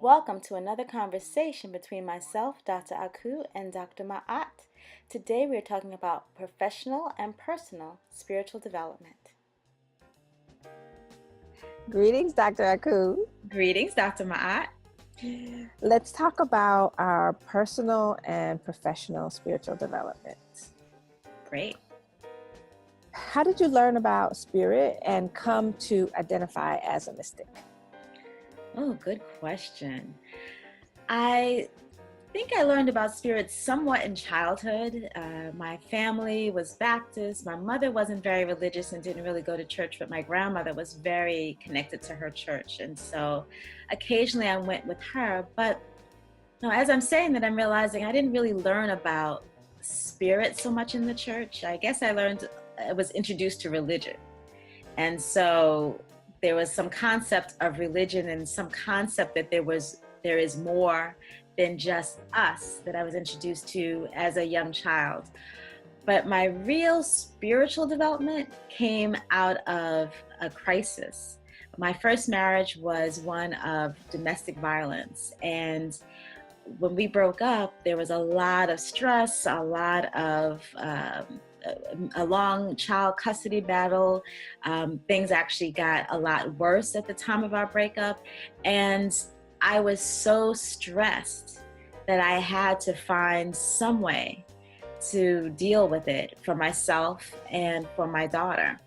Welcome to another conversation between myself, Dr. Akhu, and Dr. Maat. Today we are talking about professional and personal spiritual development. Greetings, Dr. Akhu. Greetings, Dr. Maat. Let's talk about our personal and professional spiritual development. Great. How did you learn about spirit and come to identify as a mystic? Oh, good question. I think I learned about spirits somewhat in childhood. My family was Baptist. My mother wasn't very religious and didn't really go to church, but my grandmother was very connected to her church. And so occasionally I went with her. But no, as I'm saying that, I'm realizing I didn't really learn about spirit so much in the church. I guess I was introduced to religion. And so there was some concept of religion and some concept that there is more than just us that I was introduced to as a young child. But my real spiritual development came out of a crisis. My first marriage was one of domestic violence. And when we broke up, there was a lot of stress, a long child custody battle. Things actually got a lot worse at the time of our breakup. And I was so stressed that I had to find some way to deal with it for myself and for my daughter.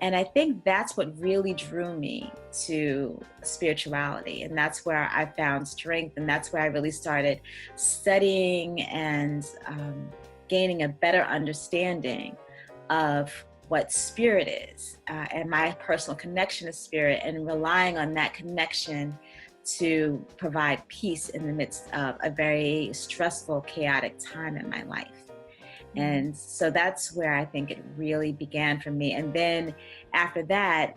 And I think that's what really drew me to spirituality. And that's where I found strength. And that's where I really started studying and gaining a better understanding of what spirit is and my personal connection to spirit, and relying on that connection to provide peace in the midst of a very stressful, chaotic time in my life. And so that's where I think it really began for me. And then after that,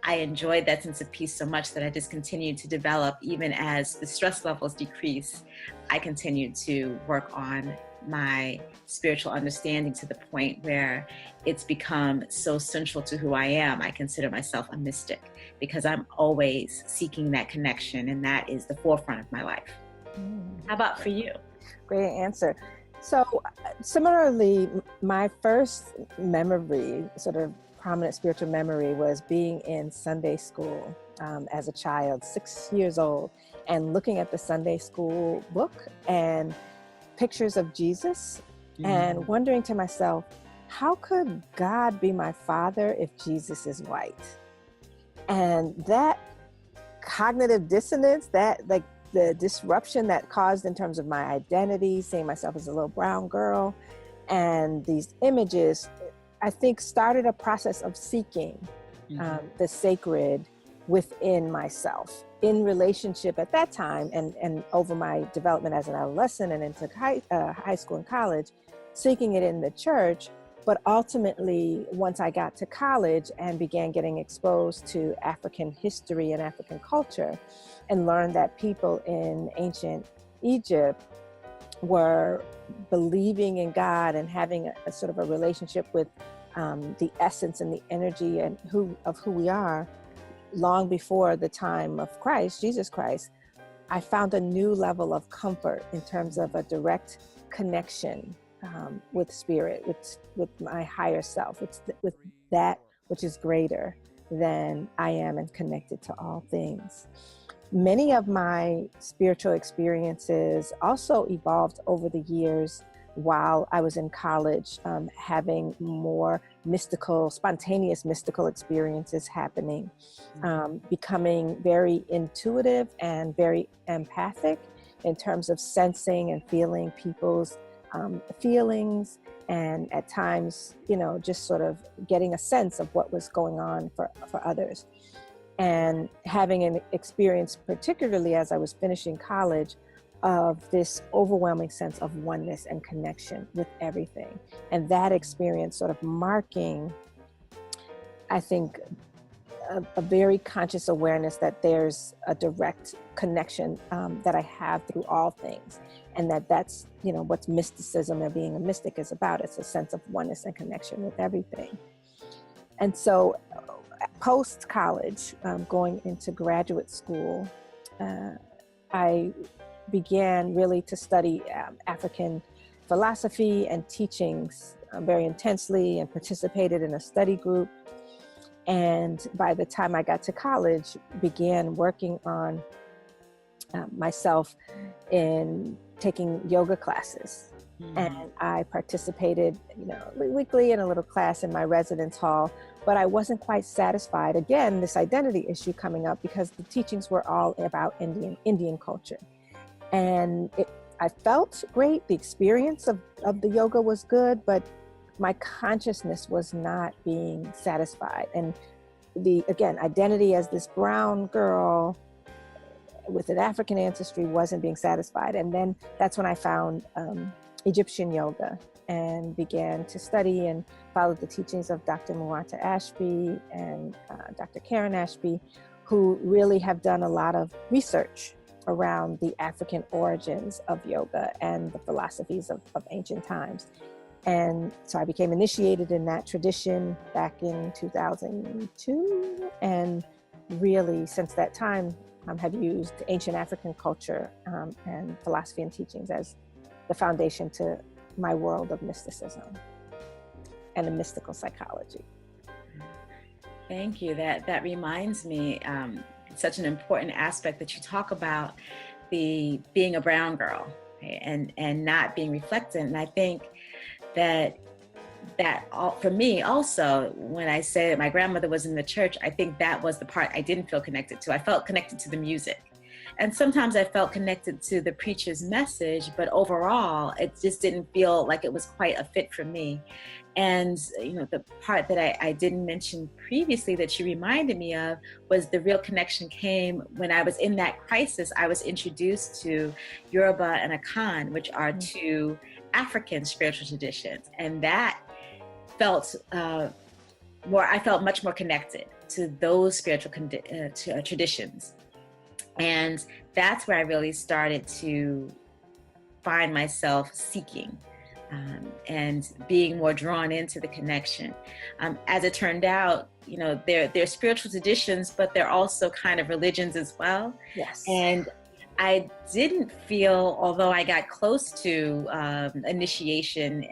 I enjoyed that sense of peace so much that I just continued to develop. Even as the stress levels decrease, I continued to work on my spiritual understanding to the point where it's become so central to who I am. I consider myself a mystic because I'm always seeking that connection, and that is the forefront of my life. How about for you? Great answer. So similarly, my first memory, sort of prominent spiritual memory, was being in Sunday school as a child, 6 years old, and looking at the Sunday school book and pictures of Jesus and wondering to myself, how could God be my father if Jesus is white? And that cognitive dissonance, that like the disruption that caused in terms of my identity, seeing myself as a little brown girl, and these images, I think started a process of seeking the sacred within myself in relationship at that time, and over my development as an adolescent and into high school and college, seeking it in the church. But ultimately, once I got to college and began getting exposed to African history and African culture, and learned that people in ancient Egypt were believing in God and having a sort of a relationship with the essence and the energy and who we are, long before the time of Christ, Jesus Christ, I found a new level of comfort in terms of a direct connection with spirit, with my higher self, with that which is greater than I am and connected to all things. Many of my spiritual experiences also evolved over the years while I was in college, having more mystical, spontaneous mystical experiences happening, becoming very intuitive and very empathic in terms of sensing and feeling people's feelings, and at times, just sort of getting a sense of what was going on for others. And having an experience, particularly as I was finishing college, of this overwhelming sense of oneness and connection with everything. And that experience sort of marking, I think, a very conscious awareness that there's a direct connection that I have through all things. And that's, what mysticism and being a mystic is about. It's a sense of oneness and connection with everything. And so post-college, going into graduate school, I began really to study African philosophy and teachings very intensely, and participated in a study group. And by the time I got to college, began working on myself in taking yoga classes. And I participated, weekly in a little class in my residence hall, but I wasn't quite satisfied. Again, this identity issue coming up, because the teachings were all about Indian culture. And I felt great. The experience of the yoga was good, but my consciousness was not being satisfied. And again, identity as this brown girl with an African ancestry wasn't being satisfied. And then that's when I found Egyptian yoga and began to study and follow the teachings of Dr. Maat Ashby and Dr. Karen Ashby, who really have done a lot of research around the African origins of yoga and the philosophies of ancient times. And so I became initiated in that tradition back in 2002. And really, since that time, have used ancient African culture and philosophy and teachings as the foundation to my world of mysticism and the mystical psychology. Thank you. That reminds me, such an important aspect that you talk about, the being a brown girl, right? and not being reflected. And I think that all, for me also, when I say that my grandmother was in the church, I think that was the part I didn't feel connected to. I felt connected to the music. And sometimes I felt connected to the preacher's message, but overall, it just didn't feel like it was quite a fit for me. And, the part that I didn't mention previously that you reminded me of was the real connection came when I was in that crisis. I was introduced to Yoruba and Akan, which are two African spiritual traditions. And that felt I felt much more connected to those spiritual traditions. And that's where I really started to find myself seeking and being more drawn into the connection. As it turned out, they're spiritual traditions, but they're also kind of religions as well. Yes. And I didn't feel, although I got close to initiation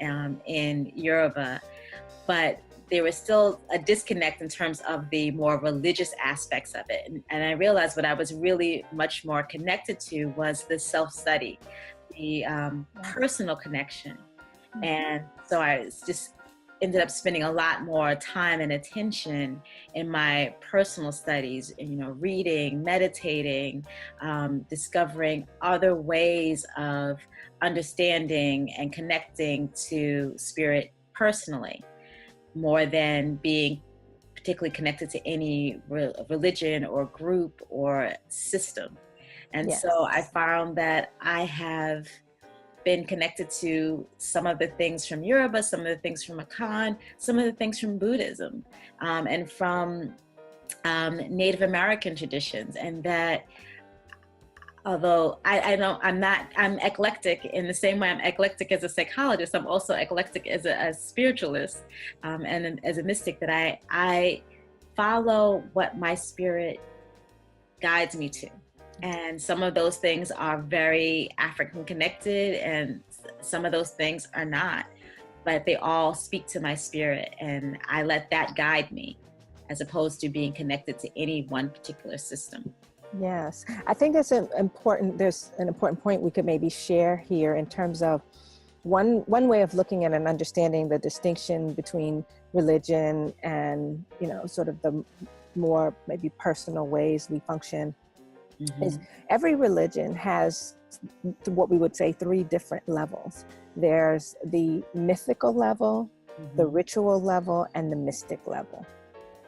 in Yoruba, but there was still a disconnect in terms of the more religious aspects of it. And I realized what I was really much more connected to was the self-study, the personal connection. And so I just ended up spending a lot more time and attention in my personal studies, reading, meditating, discovering other ways of understanding and connecting to spirit personally, more than being particularly connected to any religion or group or system. And Yes. So I found that I have been connected to some of the things from Yoruba, some of the things from Akan, some of the things from Buddhism, and from Native American traditions. And that, although I'm eclectic in the same way I'm eclectic as a psychologist, I'm also eclectic as a spiritualist and as a mystic, that I follow what my spirit guides me to. And some of those things are very African connected, and some of those things are not, but they all speak to my spirit, and I let that guide me as opposed to being connected to any one particular system. Yes, I think there's an important point we could maybe share here in terms of one way of looking at and understanding the distinction between religion and, sort of the more maybe personal ways we function. Is every religion has what we would say 3 different levels. There's the mythical level, the ritual level, and the mystic level,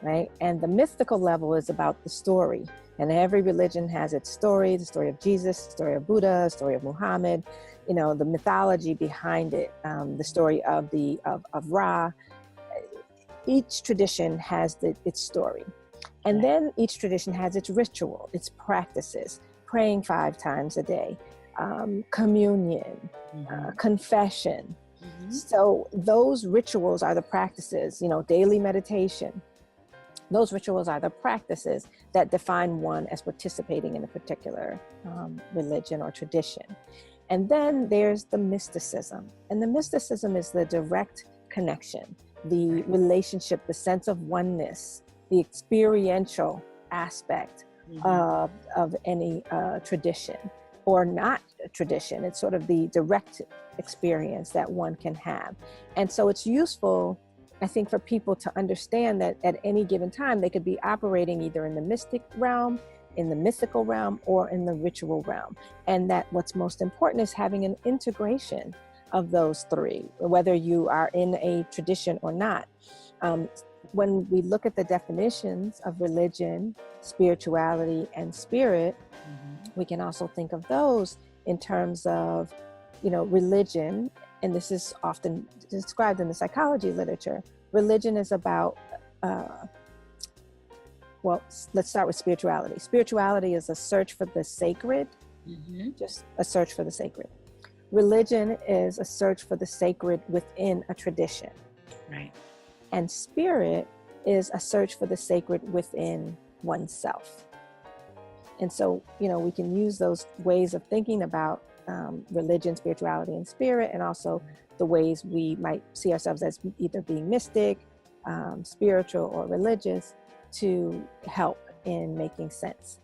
right? And the mythical level is about the story. And every religion has its story, the story of Jesus, the story of Buddha, the story of Muhammad, the mythology behind it, the story of Ra. Each tradition has its story. And then each tradition has its ritual, its practices, praying 5 times a day, communion, confession. So those rituals are the practices, daily meditation, Those rituals are the practices that define one as participating in a particular religion or tradition. And then there's the mysticism. And the mysticism is the direct connection, the relationship, the sense of oneness, the experiential aspect of any tradition or not a tradition. It's sort of the direct experience that one can have. And so it's useful, I think, for people to understand that at any given time, they could be operating either in the mystic realm, in the mythical realm, or in the ritual realm. And that what's most important is having an integration of those three, whether you are in a tradition or not. When we look at the definitions of religion, spirituality, and spirit, we can also think of those in terms of, religion, and this is often described in the psychology literature. Religion is about, let's start with spirituality. Spirituality is a search for the sacred, just a search for the sacred. Religion is a search for the sacred within a tradition. Right. And spirit is a search for the sacred within oneself. And so, we can use those ways of thinking about religion, spirituality, and spirit, and also the ways we might see ourselves as either being mystic, spiritual, or religious to help in making sense.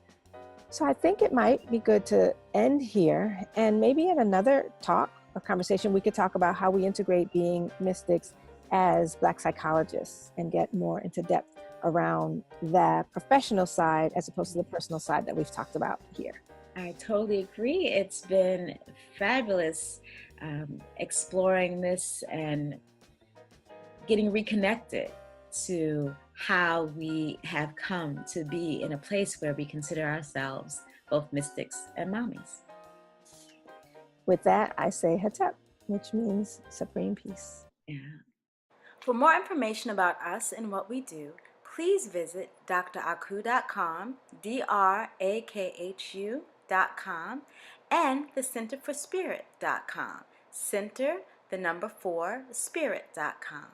So I think it might be good to end here, and maybe in another talk or conversation, we could talk about how we integrate being mystics as Black psychologists and get more into depth around the professional side as opposed to the personal side that we've talked about here. I totally agree. It's been fabulous exploring this and getting reconnected to how we have come to be in a place where we consider ourselves both mystics and mommies. With that, I say Hetep, which means supreme peace. Yeah. For more information about us and what we do, please visit drakhu.com, DRAKHU.com, and the Center for Spirit.com, Center, the number 4, Spirit.com.